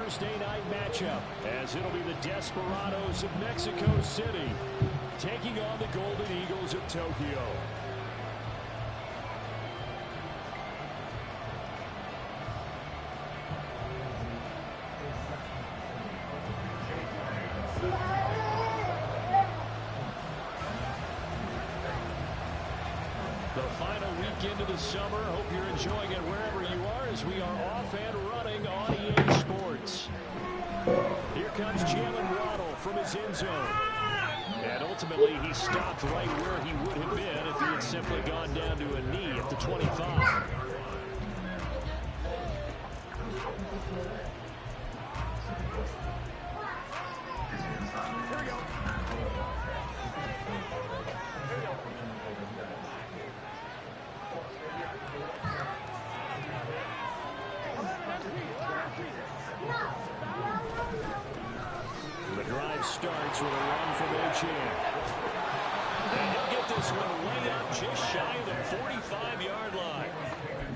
Thursday night matchup, as it'll be the Desperados of Mexico City taking on the Golden Eagles of Tokyo. The final weekend of the summer. Hope you're enjoying it wherever you are, as we are off and running on EA Sports. Here comes Jalen Waddle from his end zone. And ultimately, he stopped right where he would have been if he had simply gone down to a knee at the 25. Starts with a run from Etienne. And he'll get this one way up just shy of the 45-yard line.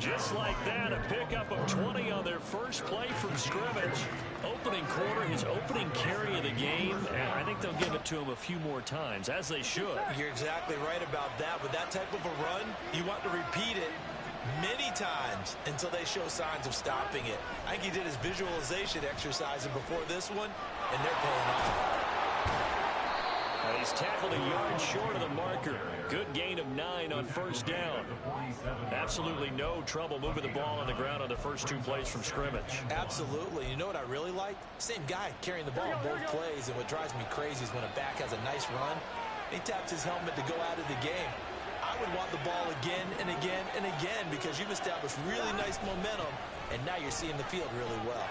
Just like that, a pickup of 20 on their first play from scrimmage. Opening quarter, his opening carry of the game, and I think they'll give it to him a few more times, as they should. You're exactly right about that. With that type of a run, you want to repeat it many times until they show signs of stopping it. I think he did his visualization exercises before this one, and they're paying off. He's tackled a yard short of the marker. Good gain of 9 on first down. Absolutely no trouble moving the ball on the ground on the first 2 plays from scrimmage. Absolutely. You know what I really like? Same guy carrying the ball in both plays, and what drives me crazy is when a back has a nice run, he taps his helmet to go out of the game. I would want the ball again and again and again because you've established really nice momentum, and now you're seeing the field really well.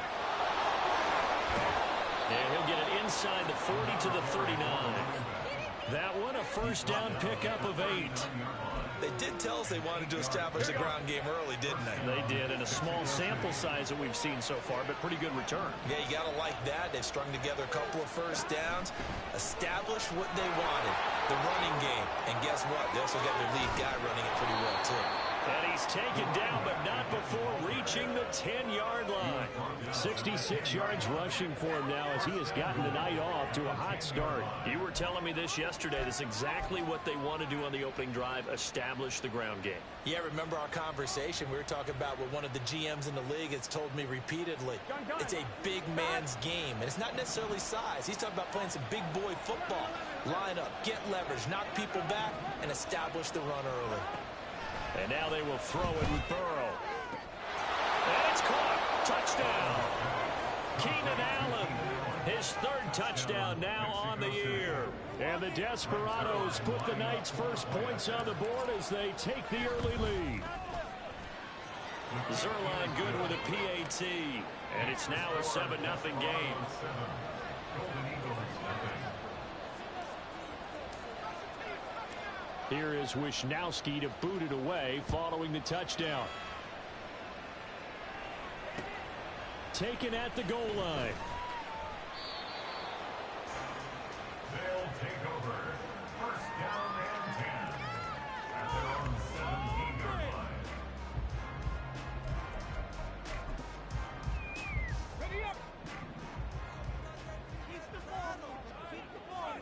And he'll get it inside the 40 to the 39. That one, a first down pickup of 8. They did tell us they wanted to establish the ground game early, didn't they? They did, in a small sample size that we've seen so far, but pretty good return. Yeah, you got to like that. They've strung together a couple of first downs, established what they wanted, the running game. And guess what? They also got their lead guy running it pretty well, too. And he's taken down, but not before reaching the 10-yard line. 66 yards rushing for him now as he has gotten the night off to a hot start. You were telling me this yesterday. That's exactly what they want to do on the opening drive, establish the ground game. Yeah, remember our conversation? We were talking about what one of the GMs in the league has told me repeatedly. It's a big man's game, and it's not necessarily size. He's talking about playing some big boy football. Line up, get leverage, knock people back, and establish the run early. And now they will throw it with Burrow. And it's caught. Touchdown. Keenan Allen, his 3rd touchdown now on the year. And the Desperados put the night's first points on the board as they take the early lead. Zerline good with a PAT. And it's now a 7-0 game. Here is Wisnowski to boot it away following the touchdown. Taken at the goal line. They'll take over. First down and 10 at their own 17-yard line. Ready up. Keep the ball. Keep the ball.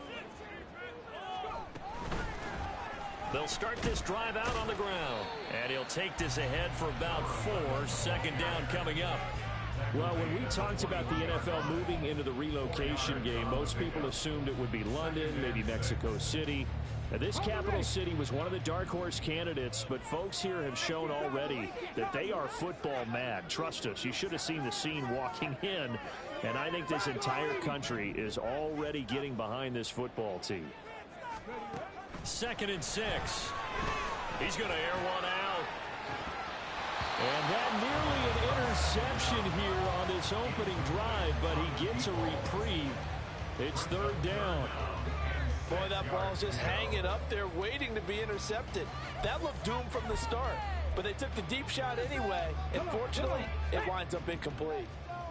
They'll start this drive out on the ground. And he'll take this ahead for about 4. Second down coming up. Well, when we talked about the NFL moving into the relocation game, most people assumed it would be London, maybe Mexico City. Now, this capital city was one of the dark horse candidates, but folks here have shown already that they are football mad. Trust us, you should have seen the scene walking in. And I think this entire country is already getting behind this football team. 2nd and 6. He's going to air one out. And that nearly an interception here on this opening drive, but he gets a reprieve. It's 3rd down. Boy, that ball's just hanging up there waiting to be intercepted. That looked doomed from the start, but they took the deep shot anyway, and fortunately, it winds up incomplete.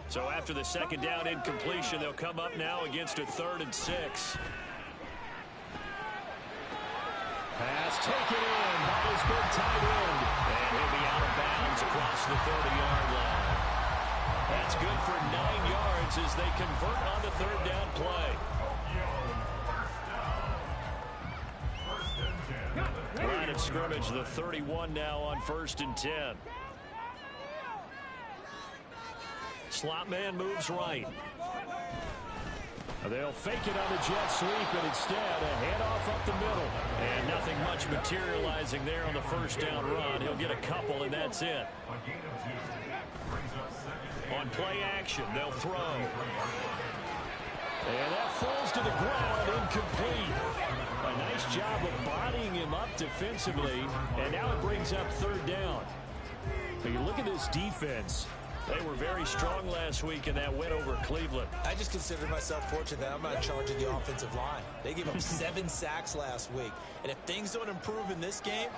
So after the 2nd down incompletion, they'll come up now against a 3rd and 6. Pass taken in by his big tight end. And he'll be out of bounds across the 30-yard line. That's good for 9 yards. convert on the third down play. Line of scrimmage, the 31 now on 1st and 10. Slot man moves right. They'll fake it on the jet sweep, and instead a handoff up the middle. And nothing much materializing there on the first down run. He'll get a couple, and that's it. On play action, they'll throw. And that falls to the ground, incomplete. A nice job of bodying him up defensively, and now it brings up third down. Now you look at this defense. They were very strong last week in that win over Cleveland. I just consider myself fortunate that I'm not in charge of the offensive line. They gave up 7 sacks last week. And if things don't improve in this game,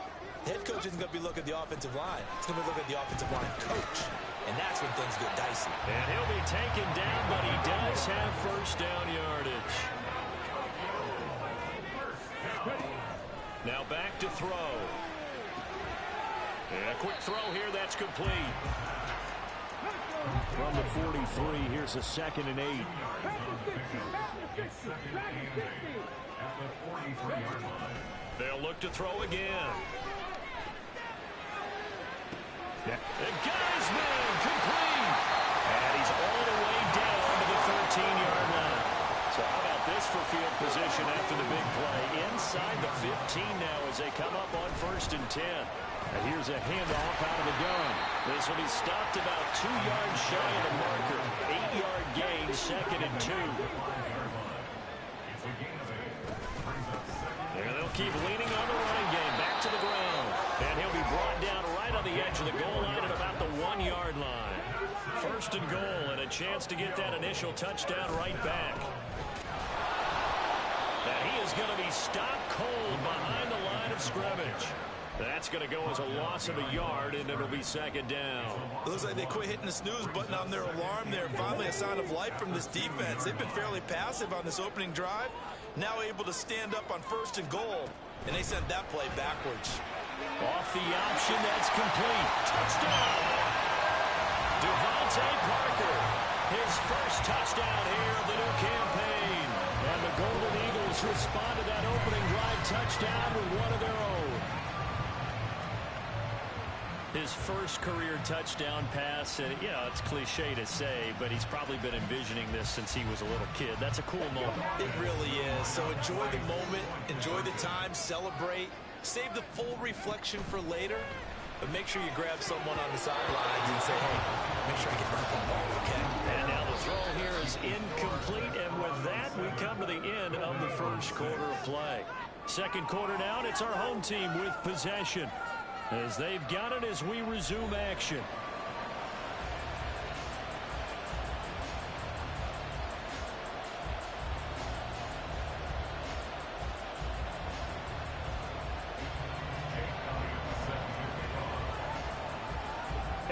the head coach isn't going to be looking at the offensive line. He's going to be looking at the offensive line coach. And that's when things get dicey. And he'll be taken down, but he does have first down yardage. Now back to throw. And a quick throw here, that's complete. From the 43, here's a 2nd and 8. They'll look to throw again. The guy's man, complete. And he's all the way down to the 13-yard line. So how about this for field position after the big play? Inside the 15 now as they come up on 1st and 10. And here's a handoff out of the gun. This will be stopped about 2 yards shy of the marker. 8-yard gain, 2nd and 2. And they'll keep leaning on the running game. Back to the ground. And he'll be brought down right on the edge of the goal line at about the 1-yard line. 1st and goal, and a chance to get that initial touchdown right back. And he is going to be stopped cold behind the line of scrimmage. That's going to go as a loss of a yard, and it'll be 2nd down. It looks like they quit hitting the snooze button on their alarm there. Finally a sign of life from this defense. They've been fairly passive on this opening drive. Now able to stand up on 1st and goal, and they sent that play backwards. Off the option, that's complete. Touchdown! Devontae Parker, his first touchdown here of the new campaign. And the Golden Eagles respond to that opening drive touchdown with one of their own. His first career touchdown pass, and yeah, it's cliche to say, but he's probably been envisioning this since he was a little kid. That's a cool moment. It really is. So enjoy the moment, enjoy the time, celebrate, save the full reflection for later, but make sure you grab someone on the sidelines and say, hey, make sure I get back on the ball, okay? And now the throw here is incomplete, and with that, we come to the end of the first quarter of play. Second quarter now, and it's our home team with possession, as they've got it as we resume action.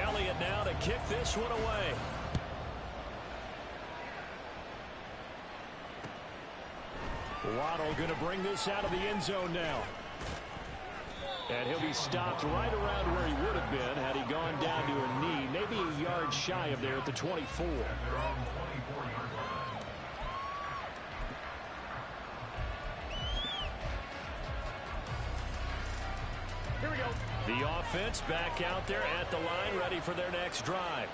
Elliott now to kick this one away. Waddle going to bring this out of the end zone now. And he'll be stopped right around where he would have been had he gone down to a knee, maybe a yard shy of there at the 24. Here we go. The offense back out there at the line, ready for their next drive.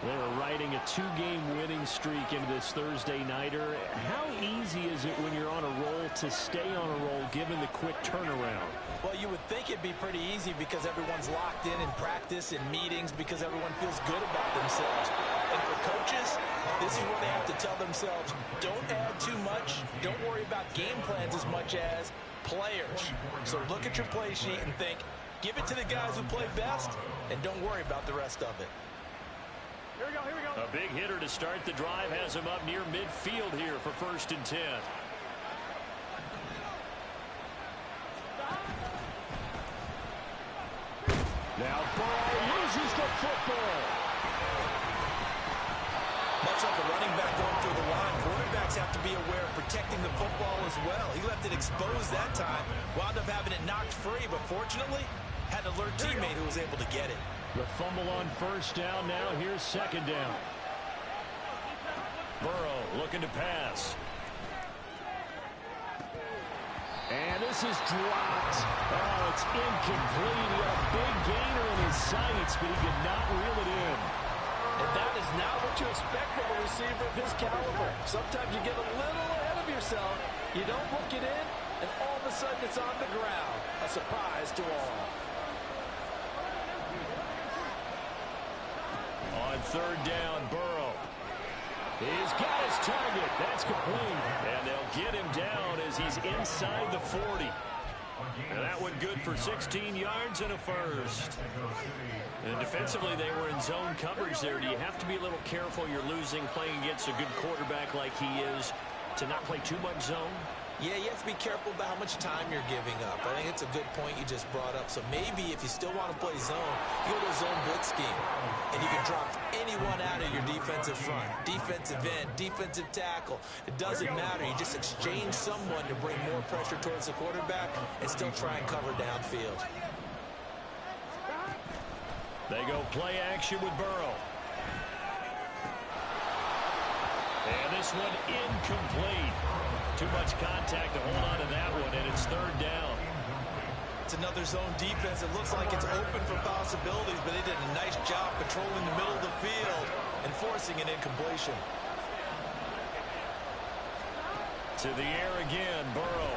They're riding a 2-game winning streak into this Thursday nighter. How easy is it when you're on a roll to stay on a roll given the quick turnaround? Well, you would think it'd be pretty easy because everyone's locked in practice and meetings because everyone feels good about themselves. And for coaches, this is where they have to tell themselves, don't add too much, don't worry about game plans as much as players. So look at your play sheet and think, give it to the guys who play best, and don't worry about the rest of it. Here we go, here we go. A big hitter to start the drive has him up near midfield here for 1st and 10. Now Burrow loses the football. Much like a running back going through the line, quarterbacks have to be aware of protecting the football as well. He left it exposed that time, wound up having it knocked free, but fortunately, had an alert teammate who was able to get it. The fumble on 1st down. Now here's 2nd down. Burrow looking to pass. And this is dropped. Oh, it's incomplete. He had a big gainer in his sights, but he could not reel it in. And that is not what you expect from a receiver of his caliber. Sometimes you get a little ahead of yourself. You don't look it in, and all of a sudden it's on the ground. A surprise to all. On third down, Burrow. He's got his target. That's complete. And they'll get him down as he's inside the 40. And that one good for 16 yards and a first. And defensively, they were in zone coverage there. Do you have to be a little careful? You're losing playing against a good quarterback like he is to not play too much zone? Yeah, you have to be careful about how much time you're giving up. I think it's a good point you just brought up. So maybe if you still want to play zone, you go to a zone blitz scheme. And you can drop anyone out of your defensive front. Defensive end, defensive tackle. It doesn't matter. You just exchange someone to bring more pressure towards the quarterback and still try and cover downfield. They go play action with Burrow. And this one incomplete. Too much contact to hold on to that one, and it's third down. It's another zone defense. It looks like it's open for possibilities, but they did a nice job controlling the middle of the field and forcing an incompletion. To the air again, Burrow.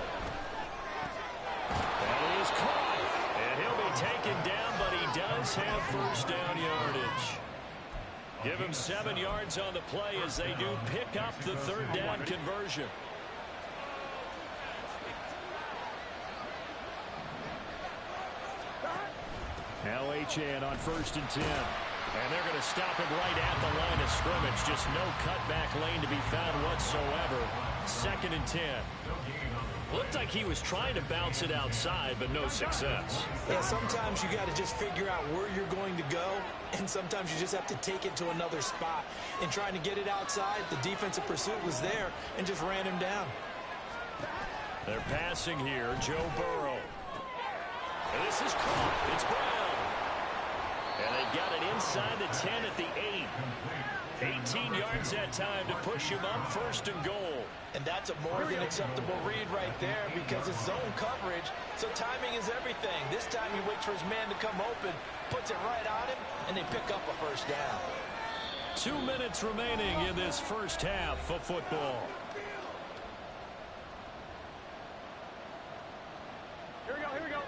That is caught. And he'll be taken down, but he does have first down yardage. Give him 7 yards on the play as they do pick up the third down conversion. Now Achane on 1st and 10. And they're going to stop him right at the line of scrimmage. Just no cutback lane to be found whatsoever. 2nd and 10. Looked like he was trying to bounce it outside, but no success. Yeah, sometimes you got to just figure out where you're going to go, and sometimes you just have to take it to another spot. In trying to get it outside, the defensive pursuit was there and just ran him down. They're passing here, Joe Burrow. And this is caught. It's Brown. And they've got it inside the 10 at the 8. 18 yards that time to push him up 1st and goal. And that's a more than acceptable read right there because it's zone coverage, so timing is everything. This time he waits for his man to come open, puts it right on him, and they pick up a first down. 2 minutes remaining in this first half of football. Here we go, here we go.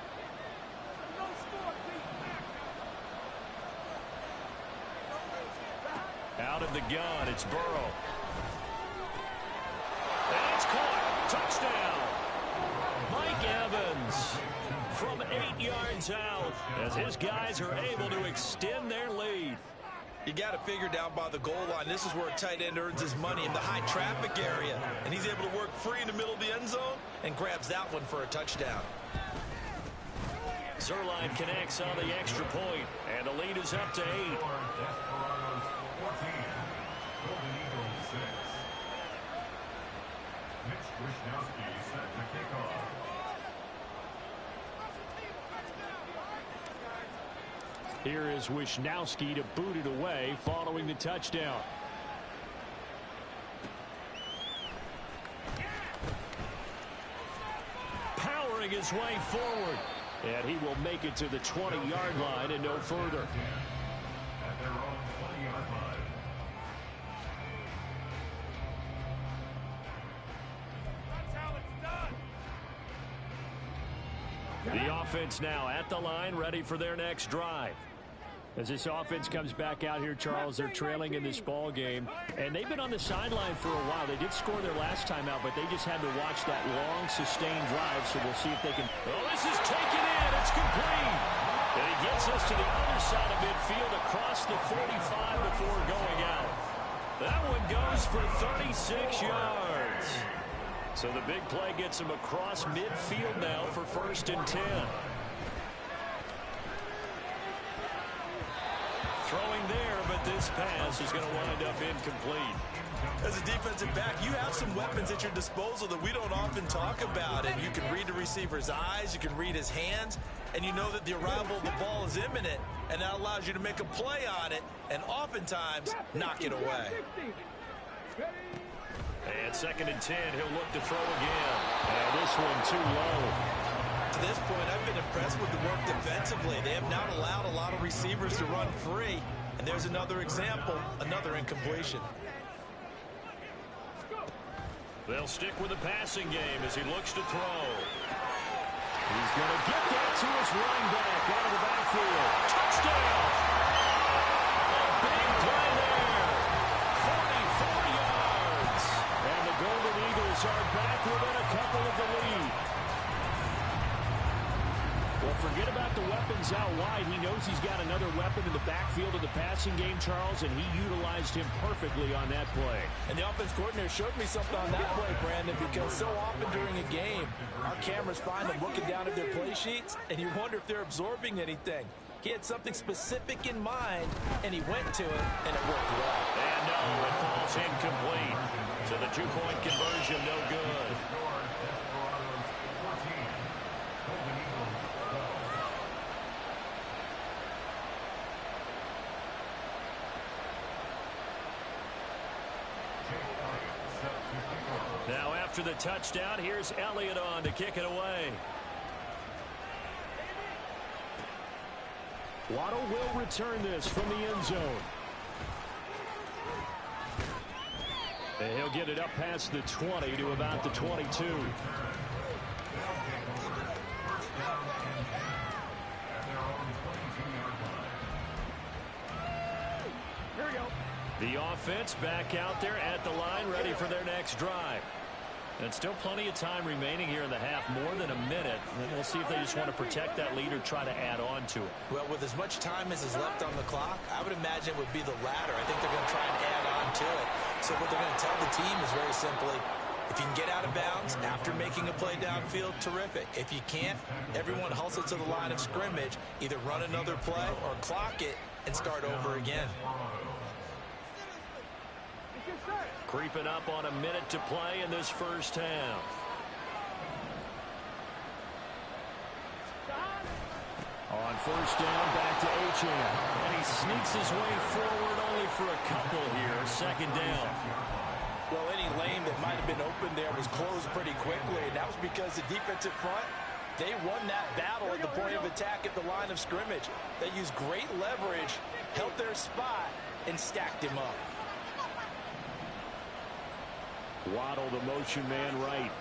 Out of the gun, it's Burrow. And it's caught. Touchdown. Mike Evans from 8 yards out as his guys are able to extend their lead. You got to figure down by the goal line. This is where a tight end earns his money in the high traffic area. And he's able to work free in the middle of the end zone and grabs that one for a touchdown. Zuerlein connects on the extra point, and the lead is up to 8. Here is Wishnowsky to boot it away following the touchdown. Powering his way forward. And he will make it to the 20-yard line and no further. At their own 20-yard line. The offense now at the line, ready for their next drive. As this offense comes back out here, Charles, they're trailing in this ball game, and they've been on the sideline for a while. They did score their last time out, but they just had to watch that long, sustained drive, so we'll see if they can. Oh, this is taken in. It's complete. And he gets us to the other side of midfield across the 45 before going out. That one goes for 36 yards. So the big play gets him across midfield now for 1st and 10. Throwing there, but this pass is going to wind up incomplete. As a defensive back, you have some weapons at your disposal that we don't often talk about. And you can read the receiver's eyes, you can read his hands, and you know that the arrival of the ball is imminent, and that allows you to make a play on it and oftentimes knock it away. 2nd and 10. He'll look to throw again. And this one too low. To this point, I've been impressed with the work defensively. They have not allowed a lot of receivers to run free. And there's another example, another incompletion. They'll stick with the passing game as he looks to throw. He's going to get that to his running back out of the backfield. Touchdown! A big play there. 44 yards. And the Golden Eagles are back within a couple of the lead. Well, forget about the weapons out wide. He knows he's got another weapon in the backfield of the passing game, Charles, and he utilized him perfectly on that play. And the offense coordinator showed me something on that play, Brandon, because so often during a game, our cameras find them looking down at their play sheets, and you wonder if they're absorbing anything. He had something specific in mind, and he went to it, and it worked well. And no, it falls incomplete. So the two-point conversion, no good. Now after the touchdown, here's Elliott on to kick it away. Waddle will return this from the end zone. And he'll get it up past the 20 to about the 22. Here we go. The offense back out there at the line, ready for their next drive. And still plenty of time remaining here in the half, more than a minute. And we'll see if they just want to protect that lead or try to add on to it. Well, with as much time as is left on the clock, I would imagine it would be the latter. I think they're going to try and add on to it. So what they're going to tell the team is very simply, if you can get out of bounds after making a play downfield, terrific. If you can't, everyone hustle to the line of scrimmage, either run another play or clock it and start over again. Creeping up on a minute to play in this first half. On first down, back to Achane. And he sneaks his way forward only for a couple here. 2nd down. Well, any lane that might have been open there was closed pretty quickly, and that was because the defensive front, they won that battle at the point of attack at the line of scrimmage. They used great leverage, held their spot, and stacked him up. Waddle, the motion man right.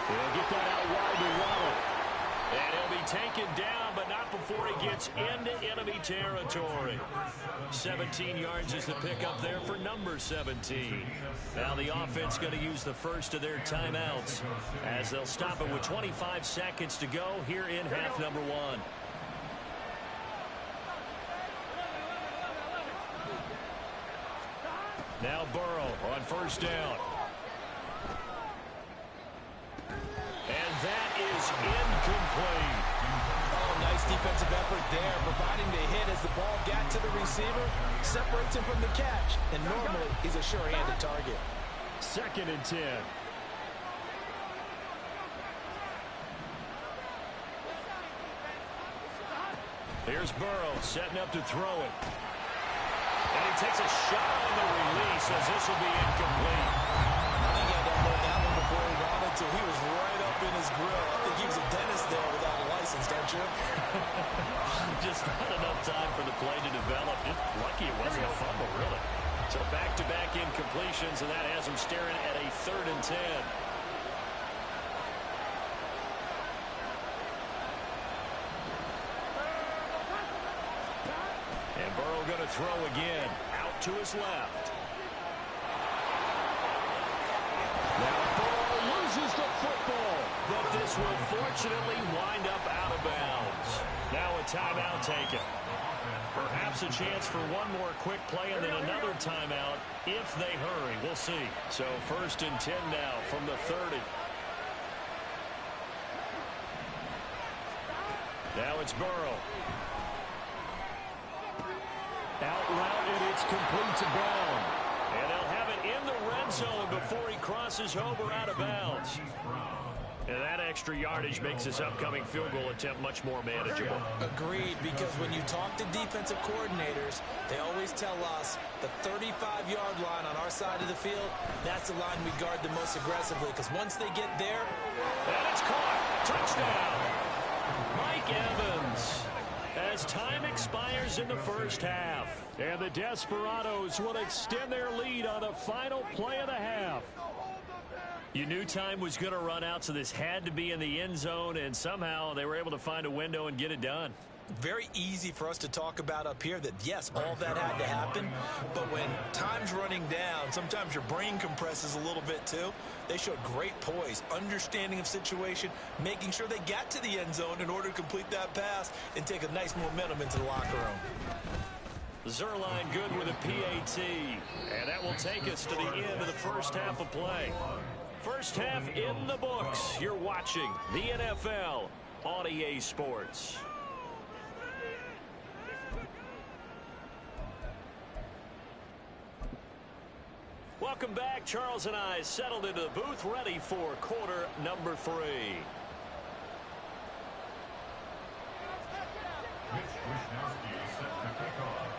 He'll get that out wide to Waddle. And he'll be taken down, but not before he gets into enemy territory. 17 yards is the pickup there for number 17. Now the offense going to use the first of their timeouts as they'll stop it with 25 seconds to go here in half number 1. Now Burrow on first down. And that is incomplete. Oh, nice defensive effort there, providing the hit as the ball got to the receiver, separates him from the catch, and normally he's a sure-handed target. 2nd and 10. Here's Burrow setting up to throw it. And he takes a shot on the release as this will be incomplete. I think he had to hold that one before he wanted to. He was right up in his grill. I think he was a dentist there without a license, don't you? Just not enough time for the play to develop. Just lucky it wasn't a fumble, really. So back-to-back incompletions, and that has him staring at a 3rd and 10. And Burrow going to throw again. Out to his left. Now Burrow loses the football, but this will fortunately wind up out of bounds. Now a timeout taken. Perhaps a chance for one more quick play and then another timeout if they hurry. We'll see. So 1st and 10 now from the 30. Now it's Burrow. Out route, and it's complete to Brown. And they'll have it in the red zone before he crosses over out of bounds. And that extra yardage makes this upcoming field goal attempt much more manageable. Agreed, because when you talk to defensive coordinators, they always tell us the 35-yard line on our side of the field, that's the line we guard the most aggressively, because once they get there... And it's caught. Touchdown. Mike Evans. As time expires in the first half. And the Desperados will extend their lead on the final play of the half. You knew time was going to run out, so this had to be in the end zone, and somehow they were able to find a window and get it done. Very easy for us to talk about up here that, yes, all that had to happen, but when time's running down, sometimes your brain compresses a little bit too. They showed great poise, understanding of situation, making sure they got to the end zone in order to complete that pass and take a nice momentum into the locker room. Zuerlein good with a PAT, and that will take us to the end of the first half of play. First half in the books. You're watching the NFL on EA Sports. Welcome back. Charles and I settled into the booth, ready for quarter number 3. Mitch Wishnowsky set to kick off.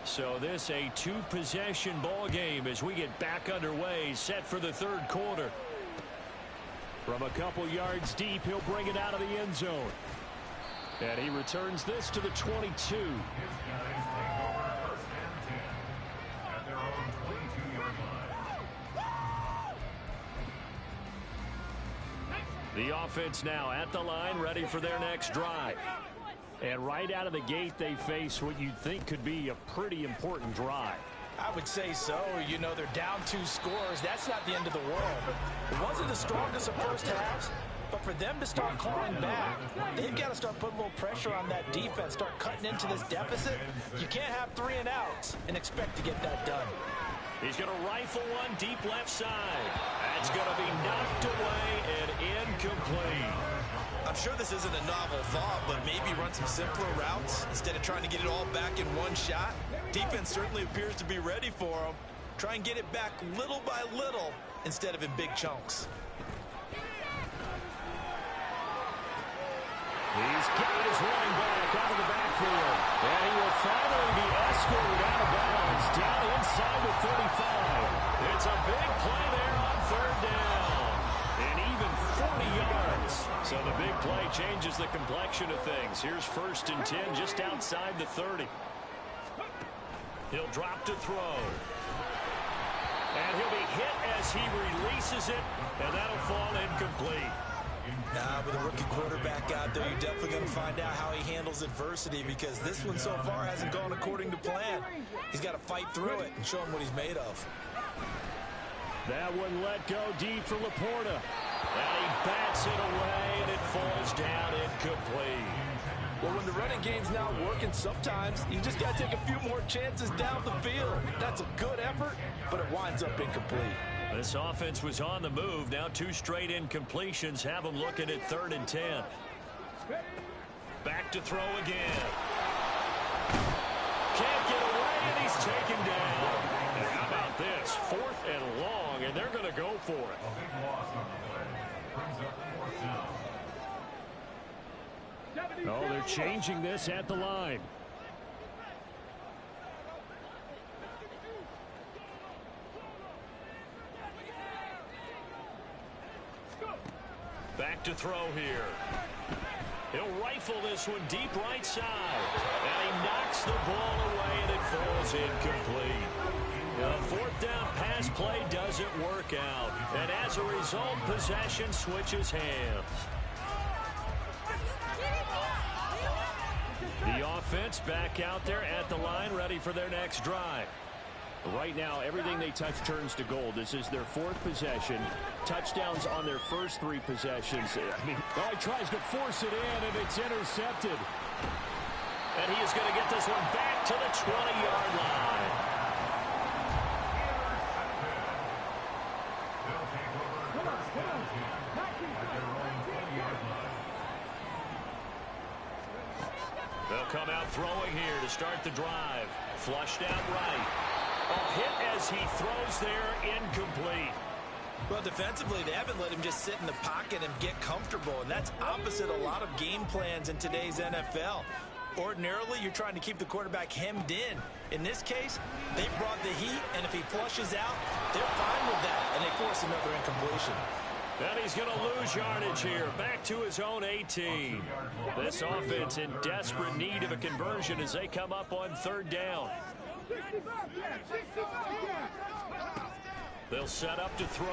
So this a 2-possession ball game as we get back underway, set for the third quarter. From a couple yards deep, he'll bring it out of the end zone. And he returns this to the 22. His guys take over first and 10 at their own 22-yard line. The offense now at the line, ready for their next drive. And right out of the gate, they face what you'd think could be a pretty important drive. I would say so. You know, they're down 2 scores. That's not the end of the world. It wasn't the strongest of first halves, but for them to start clawing back, they've got to start putting a little pressure on that defense, start cutting into this deficit. You can't have 3 and outs and expect to get that done. He's going to rifle one deep left side. That's going to be knocked away and incomplete. I'm sure this isn't a novel thought, but maybe run some simpler routes instead of trying to get it all back in one shot. Defense certainly appears to be ready for them. Try and get it back little by little instead of in big chunks. He's got his running back out of the backfield. And he will finally be escorted out of bounds down inside the 35. It's a big play there on third down. And even 40 yards. So the big play changes the complexion of things. Here's first and 10 just outside the 30. He'll drop to throw. And he'll be hit as he releases it. And that'll fall incomplete. With a rookie quarterback out there, you're definitely going to find out how he handles adversity, because this one so far hasn't gone according to plan. He's got to fight through it and show him what he's made of. That one let go deep for Laporta. And he bats it away, and it falls down incomplete. Well, when the running game's not working, sometimes you just got to take a few more chances down the field. That's a good effort, but it winds up incomplete. This offense was on the move. Now 2 straight incompletions have them looking at 3rd and 10. Back to throw again. Can't get away, and he's taken down. And how about this? 4th and long, and they're going to go for it. A big loss on the play. Brings up 4th down. Oh, they're changing this at the line. Back to throw here. He'll rifle this one deep right side. And he knocks the ball away, and it falls incomplete. The 4th down pass play doesn't work out. And as a result, possession switches hands. The offense back out there at the line, ready for their next drive. Right now, everything they touch turns to gold. This is their 4th possession. Touchdowns on their first 3 possessions. I mean, he tries to force it in, and it's intercepted. And he is going to get this one back to the 20-yard line. They'll take over first and 10 at their own 20-yard line. They'll come out throwing here to start the drive. Flushed out right. A hit as he throws there, incomplete. Well, defensively, they haven't let him just sit in the pocket and get comfortable, and that's opposite a lot of game plans in today's NFL. Ordinarily, you're trying to keep the quarterback hemmed in. In this case, they brought the heat, and if he flushes out, they're fine with that, and they force another incompletion. And he's going to lose yardage here, back to his own 18. This offense in desperate need of a conversion as they come up on third down. They'll set up to throw.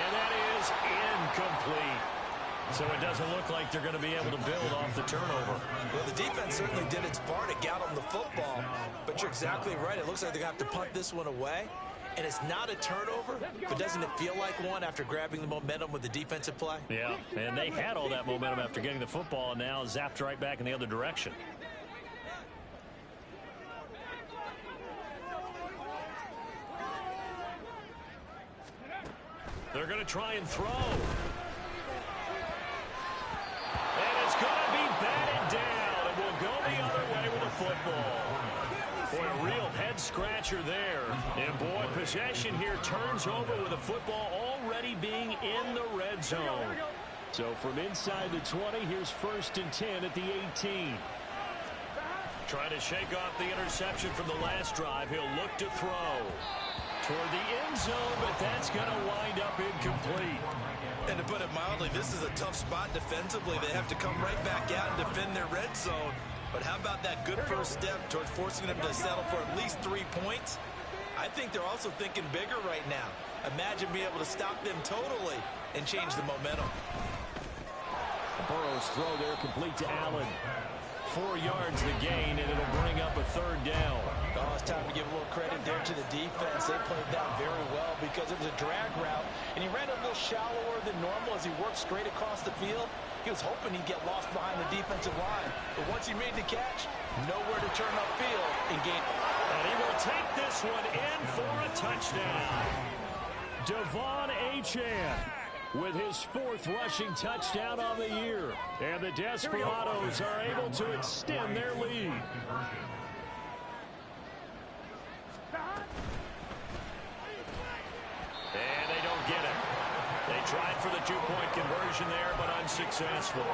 And that is incomplete. So it doesn't look like they're going to be able to build off the turnover. Well, the defense certainly did its part to get on the football. But you're exactly right. It looks like they're going to have to punt this one away. And it's not a turnover, but doesn't it feel like one after grabbing the momentum with the defensive play? Yeah, and they had all that momentum after getting the football and now zapped right back in the other direction. They're going to try and throw. And it's going to be batted down. And will go the other way with the football. Boy, a real head-scratcher there. And, boy, possession here turns over with the football already being in the red zone. So from inside the 20, here's 1st and 10 at the 18. Trying to shake off the interception from the last drive. He'll look to throw toward the end zone, but that's going to wind up incomplete. And to put it mildly, this is a tough spot defensively. They have to come right back out and defend their red zone. But how about that good first step towards forcing them to settle for at least 3 points? I think they're also thinking bigger right now. Imagine being able to stop them totally and change the momentum. Burrow's throw there complete to Allen. 4 yards the gain, and it'll bring up a third down. Oh, it's time to give a little credit there to the defense. They played that very well because it was a drag route, and he ran a little shallower than normal as he worked straight across the field. He was hoping he'd get lost behind the defensive line, but once he made the catch, nowhere to turn upfield and gain. And he will take this one in for a touchdown. Devon Achane with his 4th rushing touchdown on the year. And the Desperados are able to extend their lead. And they don't get it. They tried for the 2-point conversion there, but unsuccessful.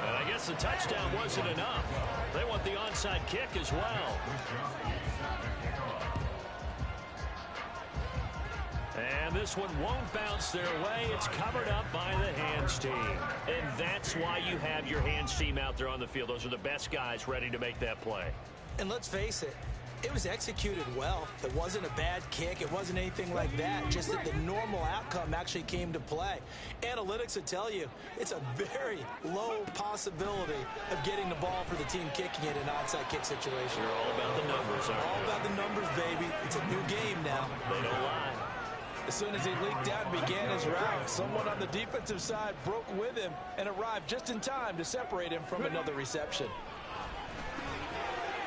And I guess the touchdown wasn't enough. They want the onside kick as well. And this one won't bounce their way. It's covered up by the hands team. And that's why you have your hands team out there on the field. Those are the best guys ready to make that play. And let's face it, it was executed well. It wasn't a bad kick. It wasn't anything like that. Just that the normal outcome actually came to play. Analytics would tell you it's a very low possibility of getting the ball for the team kicking it in an onside kick situation. You're all about the numbers, aren't you? All about the numbers, baby. It's a new game now. They don't lie. As soon as he leaked out and began his route, someone on the defensive side broke with him and arrived just in time to separate him from another reception.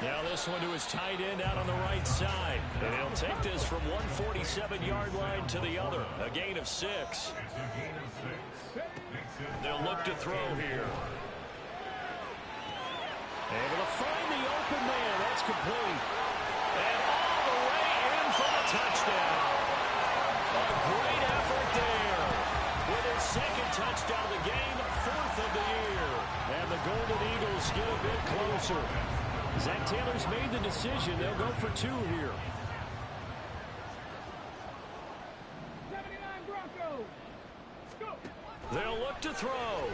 Now this one to his tight end out on the right side. And he'll take this from 147-yard line to the other. A gain of 6. They'll look to throw here. Able to find the open man. That's complete. And all the way in for the touchdown. A great effort there. With his 2nd touchdown of the game, 4th of the year. And the Golden Eagles get a bit closer. Zach Taylor's made the decision. They'll go for 2 here. 79 Broncos. Go. They'll look to throw.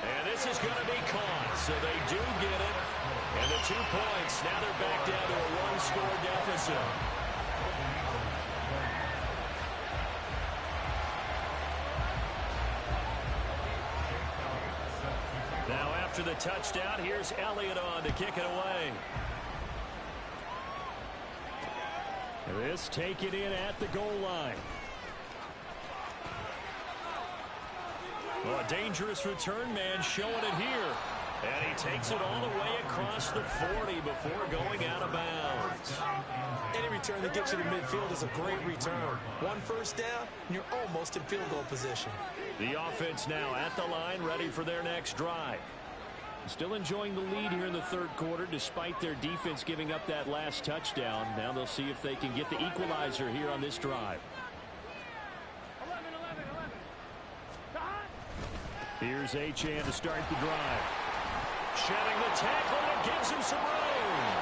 And this is going to be caught. So they do get it. And the 2 points. Now they're back down to a 1-score deficit. Now after the touchdown, here's Elliott on to kick it away. This taken in at the goal line. Oh, a dangerous return man showing it here. And he takes it all the way across the 40 before going out of bounds. Any return that gets you to midfield is a great return. 1 first down, and you're almost in field goal position. The offense now at the line, ready for their next drive. Still enjoying the lead here in the third quarter, despite their defense giving up that last touchdown. Now they'll see if they can get the equalizer here on this drive. 11. Here's Achane to start the drive. Shedding the tackle, and it gives him some room.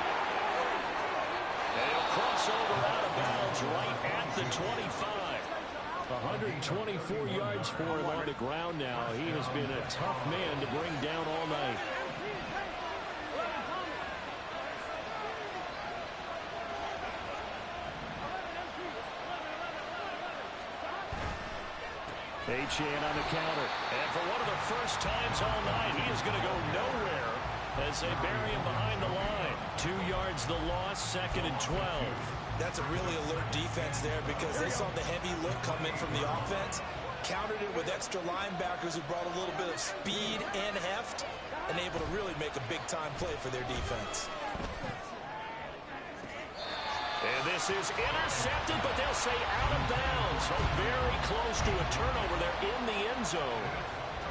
And he'll cross over out of bounds right at the 25. 124 yards for him on the ground now. He has been a tough man to bring down all night. Achane on the counter. And for one of the first times all night, he is going to go nowhere as they bury him behind the line. 2 yards the loss, 2nd and 12. That's a really alert defense there because they saw the heavy look come in from the offense, countered it with extra linebackers who brought a little bit of speed and heft, and able to really make a big-time play for their defense. And this is intercepted, but they'll say out of bounds. So very close to a turnover there in the end zone.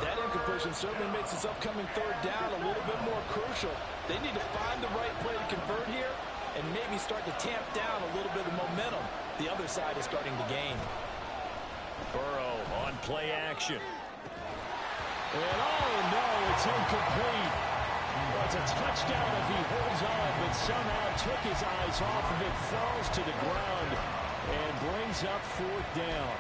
That incompletion certainly makes this upcoming third down a little bit more crucial. They need to find the right play to convert here and maybe start to tamp down a little bit of momentum the other side is starting to gain. Burrow on play action. And oh no, it's incomplete. Well, it's a touchdown if he holds on, but somehow took his eyes off of it, falls to the ground, and brings up 4th down.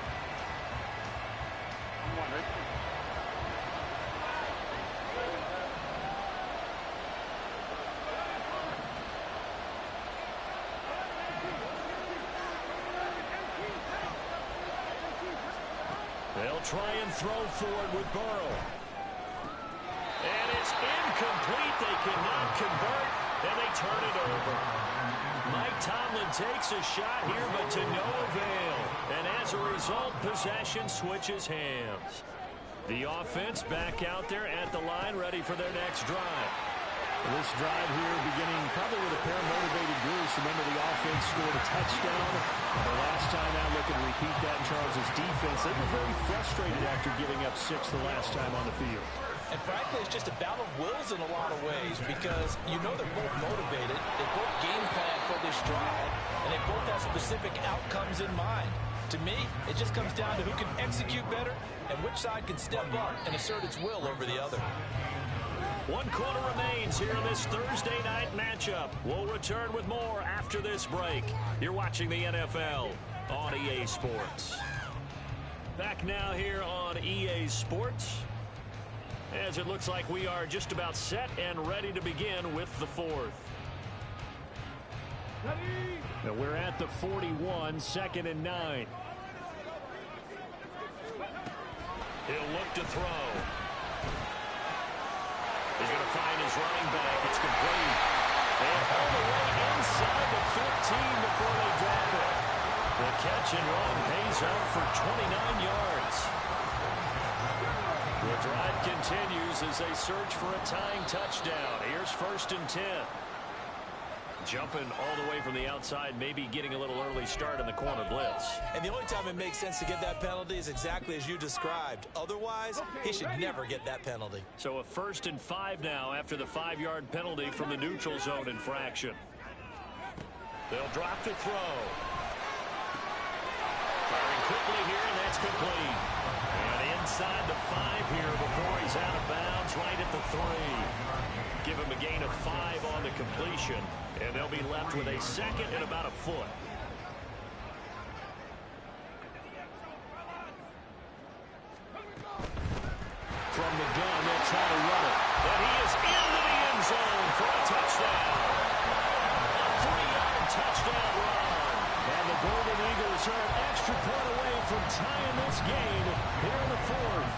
They'll try and throw forward with Burrow. And it's incomplete. They cannot convert, and they turn it over. Mike Tomlin takes a shot here, but to no avail. And as a result, possession switches hands. The offense back out there at the line, ready for their next drive. This drive here beginning probably with a pair of motivated Bruce. Remember, the offense scored a touchdown. The last time out, looking to repeat that in Charles' defense. They were very frustrated after giving up 6 the last time on the field. And frankly, it's just a battle of wills in a lot of ways because you know they're both motivated. They both game plan for this drive, and they both have specific outcomes in mind. To me, it just comes down to who can execute better and which side can step up and assert its will over the other. 1 quarter remains here in this Thursday night matchup. We'll return with more after this break. You're watching the NFL on EA Sports. Back now here on EA Sports, as it looks like we are just about set and ready to begin with the 4th. Now we're at the 41, 2nd and 9. He'll look to throw. He's going to find his running back. It's complete. And all the way inside the 15 before they drop it. The catch and run pays off for 29 yards. The drive continues as they search for a tying touchdown. Here's 1st and 10. Jumping all the way from the outside, maybe getting a little early start in the corner blitz. And the only time it makes sense to get that penalty is exactly as you described. Otherwise, he should never get that penalty. So a 1st and 5 now after the 5-yard penalty from the neutral zone infraction. They'll drop to throw. Firing quickly here, and that's complete. And inside the 5 here before he's out of bounds, right at the 3. Give him a gain of 5 on the completion, and they'll be left with a 2nd and about a foot. From the gun, they'll try to run it. And he is into the end zone for a touchdown. A 3-yard touchdown run. And the Golden Eagles are an extra point away from tying this game here in the 4th.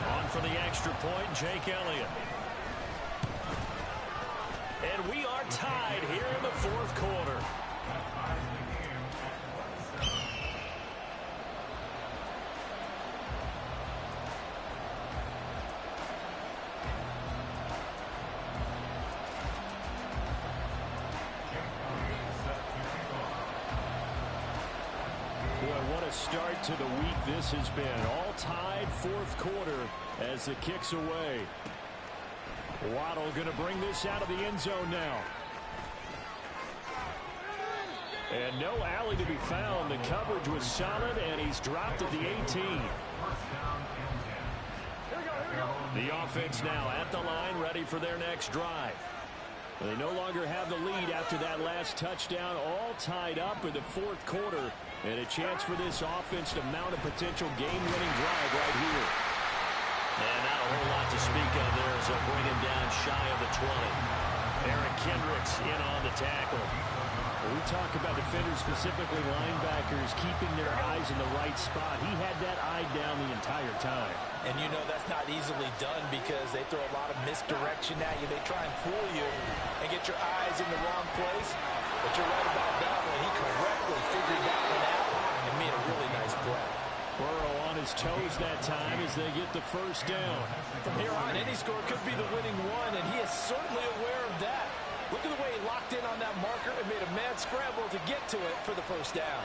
On for the extra point, Jake Elliott. And we are tied here in the 4th quarter. start to the week this has been. All tied fourth quarter as the kick's away. Waddle going to bring this out of the end zone now. And no alley to be found. The coverage was solid, and he's dropped at the 18. The offense now at the line, ready for their next drive. They no longer have the lead after that last touchdown, all tied up in the fourth quarter, and a chance for this offense to mount a potential game-winning drive right here. And not a whole lot to speak of there as they'll bring him down shy of the 20. Eric Kendricks in on the tackle. When we talk about defenders, specifically linebackers, keeping their eyes in the right spot. He had that eye down the entire time. And you know that's not easily done because they throw a lot of misdirection at you. They try and fool you and get your eyes in the wrong place. But you're right about that one. He correctly figured that one out and made a really nice play. Burrow on his toes that time as they get the first down. From here on, any score could be the winning one, and he is certainly aware of that. Look at the way he locked in on that marker and made a mad scramble to get to it for the first down.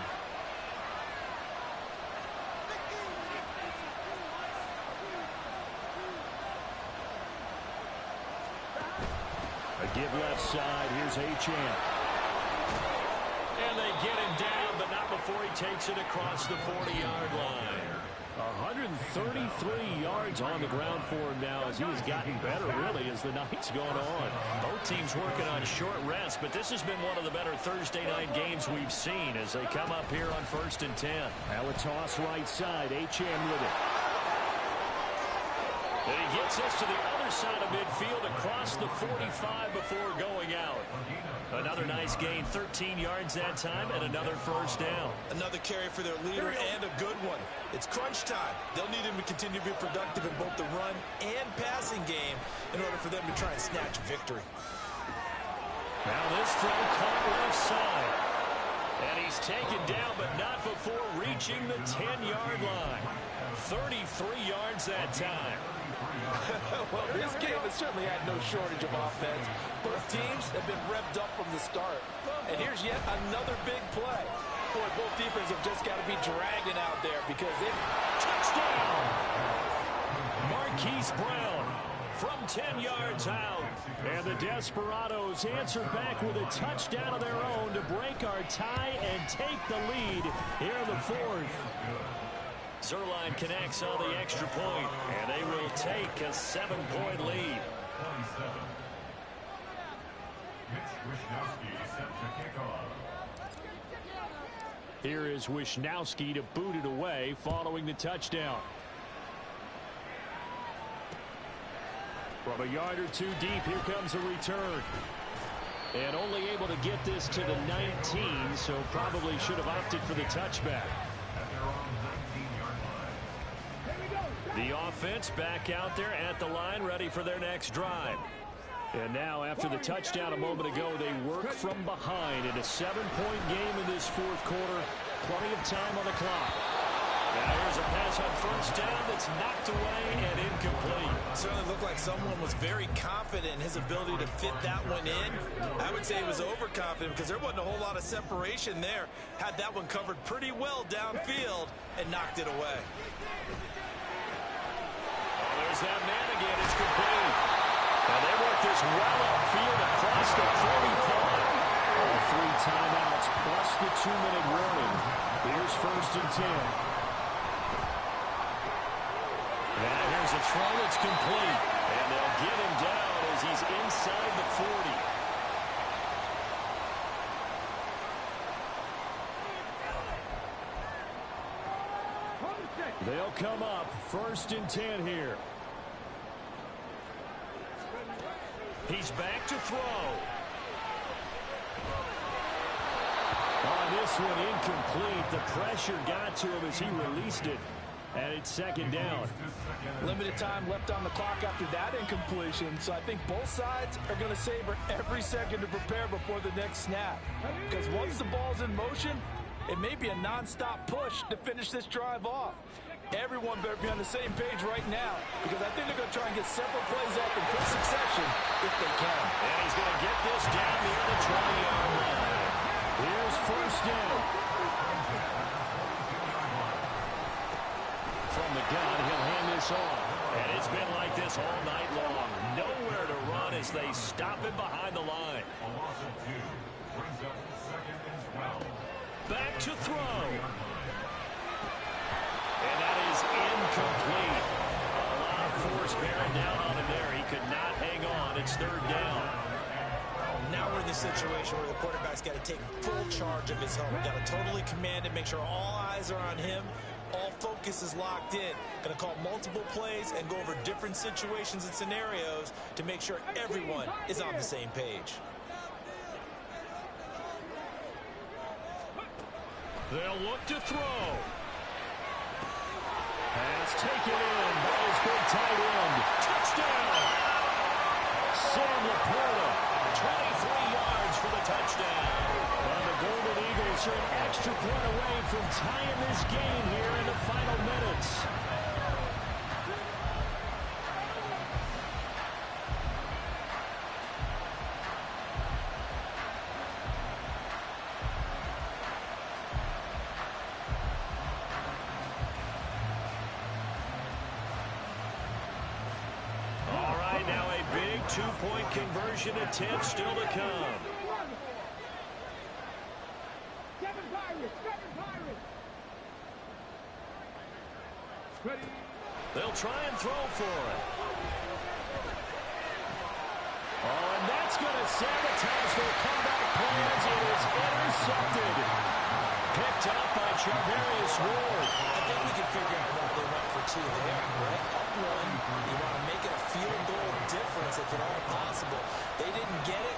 A give left side. Here's Achane. And they get him down, but not before he takes it across the 40-yard line. 133 yards on the ground for him now as he has gotten better, really, as the night's gone on. Both teams working on short rest, but this has been one of the better Thursday night games we've seen as they come up here on 1st and 10. Now a toss right side. Achane with it. And he gets us to the other side of midfield across the 45 before going out. Another nice gain, 13 yards that time, and another first down. Another carry for their leader and a good one. It's crunch time. They'll need him to continue to be productive in both the run and passing game in order for them to try and snatch victory. Now this throw caught left side. And he's taken down, but not before reaching the 10-yard line. 33 yards that time. Well, this game has certainly had no shortage of offense. Both teams have been revved up from the start. And here's yet another big play. Boy, both defenses have just got to be dragging out there because it... Touchdown! Marquise Brown from 10 yards out. And the Desperados answer back with a touchdown of their own to break our tie and take the lead here in the fourth. Zuerlein connects on the extra point, and they will take a 7-point lead. Here is Wishnowsky to boot it away following the touchdown. From a yard or two deep, here comes a return. And only able to get this to the 19, so probably should have opted for the touchback. The offense back out there at the line, ready for their next drive. And now, after the touchdown a moment ago, they work from behind in a 7-point game in this fourth quarter. Plenty of time on the clock. Now here's a pass on first down that's knocked away and incomplete. Certainly looked like someone was very confident in his ability to fit that one in. I would say he was overconfident because there wasn't a whole lot of separation there. Had that one covered pretty well downfield and knocked it away. There's that man again. It's complete. And they work this well upfield across the 45. All 3 timeouts plus the 2-minute warning. Here's 1st and 10. Now here's a throw that's complete. And they'll get him down as he's inside the 40. They'll come up 1st and 10 here. He's back to throw. On this one, incomplete. The pressure got to him as he released it. And it's 2nd down. Limited time left on the clock after that incompletion, so I think both sides are going to savor every second to prepare before the next snap. Because once the ball's in motion, it may be a non-stop push to finish this drive off. Everyone better be on the same page right now because I think they're going to try and get several plays off in quick succession if they can. And he's going to get this down near the 20-yard line. Here's 1st down. the gun. He'll hand this off. And it's been like this all night long. Nowhere to run as they stop him behind the line. A loss of 2 brings up 2nd and 12. Back to throw. And that is incomplete. A lot of force bearing down on him there. He could not hang on. It's 3rd down. Now we're in the situation where the quarterback's got to take full charge of his helmet. Got to totally command it, make sure all eyes are on him. All focus is locked in. Going to call multiple plays and go over different situations and scenarios to make sure everyone is on the same page. They'll look to throw. Pass taken in by his big tight end. Touchdown! Sam Laporta, 23 yards for the touchdown. And the Golden Eagles are an extra point away from tying this game here in the final minutes. All right, now a big two-point conversion attempt still to come. They'll try and throw for it. Oh, and that's going to sabotage their comeback plans. It is intercepted. Picked up by Charvarius Ward. I think we can figure out why they went for 2 there, right? Up 1, you want to make it a field goal difference if at all possible. They didn't get it.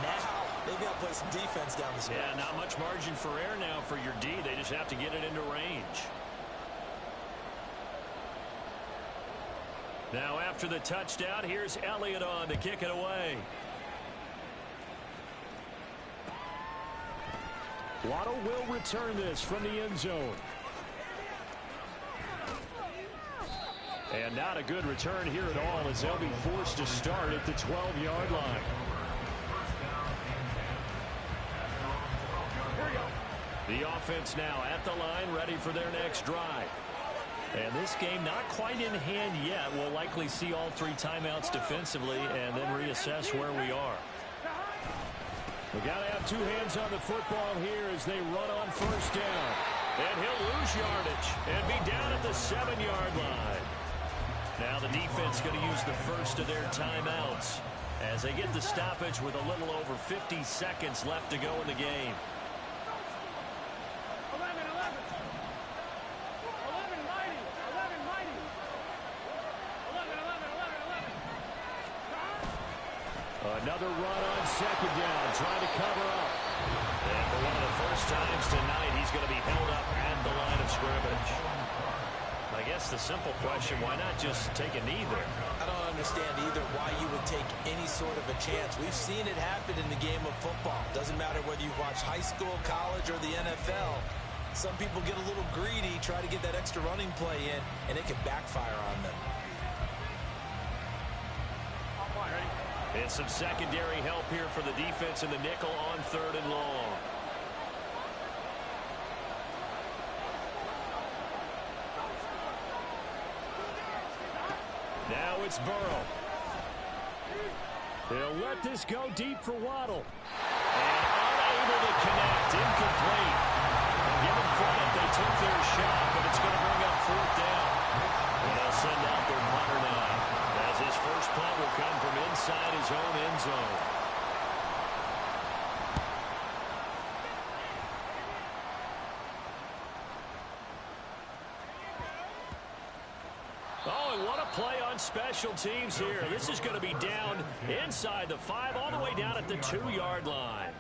Now they've got to play some defense down the stretch. Yeah, not much margin for error now for your D. They just have to get it into range. Now after the touchdown, here's Elliott on to kick it away. Waddle will return this from the end zone. And not a good return here at all as they'll be forced to start at the 12-yard line. The offense now at the line, ready for their next drive. And this game not quite in hand yet. We'll likely see all 3 timeouts defensively and then reassess where we are. We got to have 2 hands on the football here as they run on 1st down. And he'll lose yardage and be down at the 7-yard line. Now the defense going to use the first of their timeouts as they get the stoppage with a little over 50 seconds left to go in the game. 11. Another run on 2nd down, trying to cover up. And for one of the first times tonight, he's going to be held up at the line of scrimmage. I guess the simple question, why not just take a knee there? I don't understand either why you would take any sort of a chance. We've seen it happen in the game of football. Doesn't matter whether you watch high school, college, or the NFL. Some people get a little greedy, try to get that extra running play in, and it can backfire on them. And some secondary help here for the defense in the nickel on 3rd and long. Now it's Burrow. They'll let this go deep for Waddle. And unable to connect, incomplete. Give them credit, they took their shot, but it's going to bring up 4th down. And they'll send out their punter now, as his first punt will come from inside his own end zone. Oh, and what a play on special teams here. This is going to be down inside the 5, all the way down at the 2-yard line.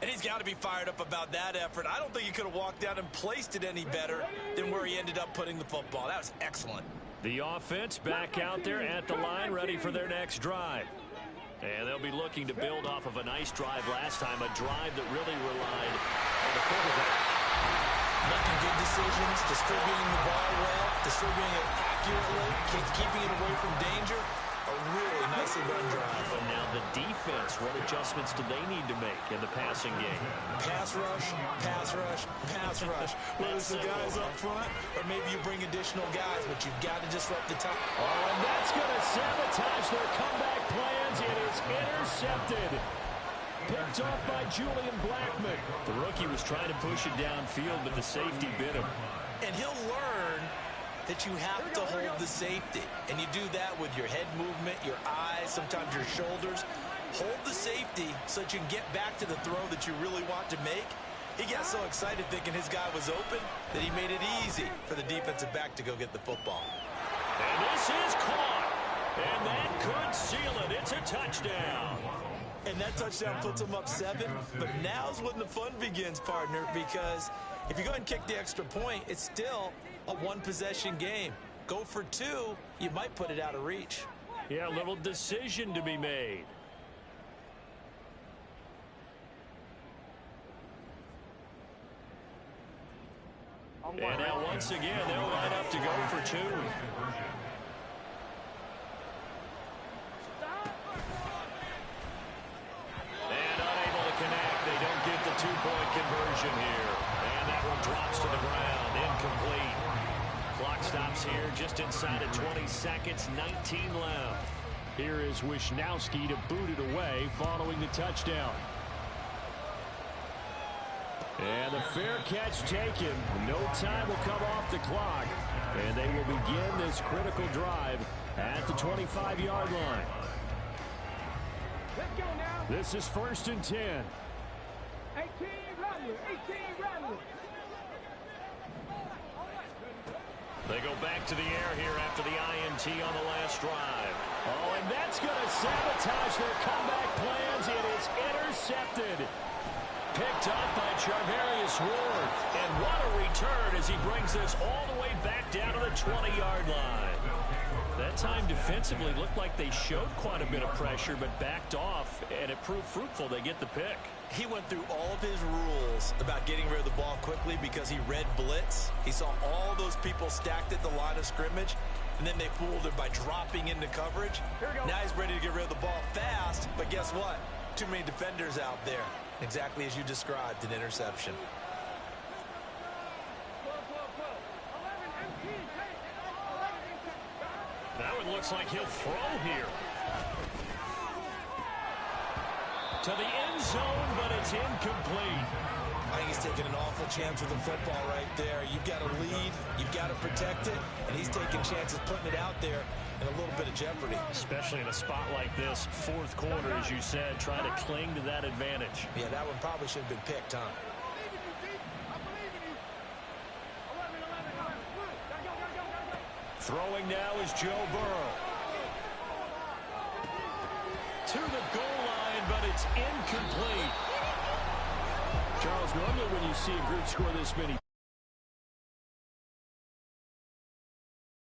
And he's got to be fired up about that effort. I don't think he could have walked down and placed it any better than where he ended up putting the football. That was excellent. The offense back out there at the line, ready for their next drive. And they'll be looking to build off of a nice drive last time, a drive that really relied on the quarterback. Making good decisions, distributing the ball well, distributing it accurately, keeping it away from danger. A really nicely run drive. But now the defense, what adjustments do they need to make in the passing game? Pass rush, pass rush, pass rush. Whether it's the guys up front or maybe you bring additional guys, but you've got to disrupt the time. Oh, and that's going to sabotage their comeback plans. It is intercepted. Picked off by Julian Blackmon. The rookie was trying to push it downfield, but the safety bit him. And he'll learn that you have to hold the safety. And you do that with your head movement, your eyes, sometimes your shoulders. Hold the safety so that you can get back to the throw that you really want to make. He got so excited thinking his guy was open that he made it easy for the defensive back to go get the football. And this is caught. And that could seal it. It's a touchdown. And that touchdown puts them up 7. But now's when the fun begins, partner, because if you go ahead and kick the extra point, it's still a one-possession game. Go for 2, you might put it out of reach. Yeah, a little decision to be made. And now once again, they'll line up to go for 2. And unable to connect. They don't get the 2-point conversion here. And that one drops to the ground. Incomplete. Clock stops here just inside of 20 seconds. 19 left. Here is Wisnowski to boot it away following the touchdown. And the fair catch taken. No time will come off the clock. And they will begin this critical drive at the 25-yard line. Let's go now. This is 1st and 10. 18 Rattler. 18 Rattler. They go back to the air here after the INT on the last drive. Oh, and that's going to sabotage their comeback plans. It is intercepted. Picked up by Charvarius Ward. And what a return as he brings this all the way back down to the 20-yard line. That time defensively looked like they showed quite a bit of pressure but backed off, and it proved fruitful. They get the pick. He went through all of his rules about getting rid of the ball quickly because he read blitz. He saw all those people stacked at the line of scrimmage, and then they fooled him by dropping into coverage. Now he's ready to get rid of the ball fast, but guess what? Too many defenders out there. Exactly as you described, an interception. 11 empty. That one looks like he'll throw here. To the end zone, but it's incomplete. I think he's taking an awful chance with the football right there. You've got to lead, you've got to protect it, and he's taking chances putting it out there in a little bit of jeopardy. Especially in a spot like this, 4th quarter, as you said, trying to cling to that advantage. Yeah, that one probably should have been picked, huh? Throwing now is Joe Burrow. To the goal line, but it's incomplete. Charles, normally when you see a group score this many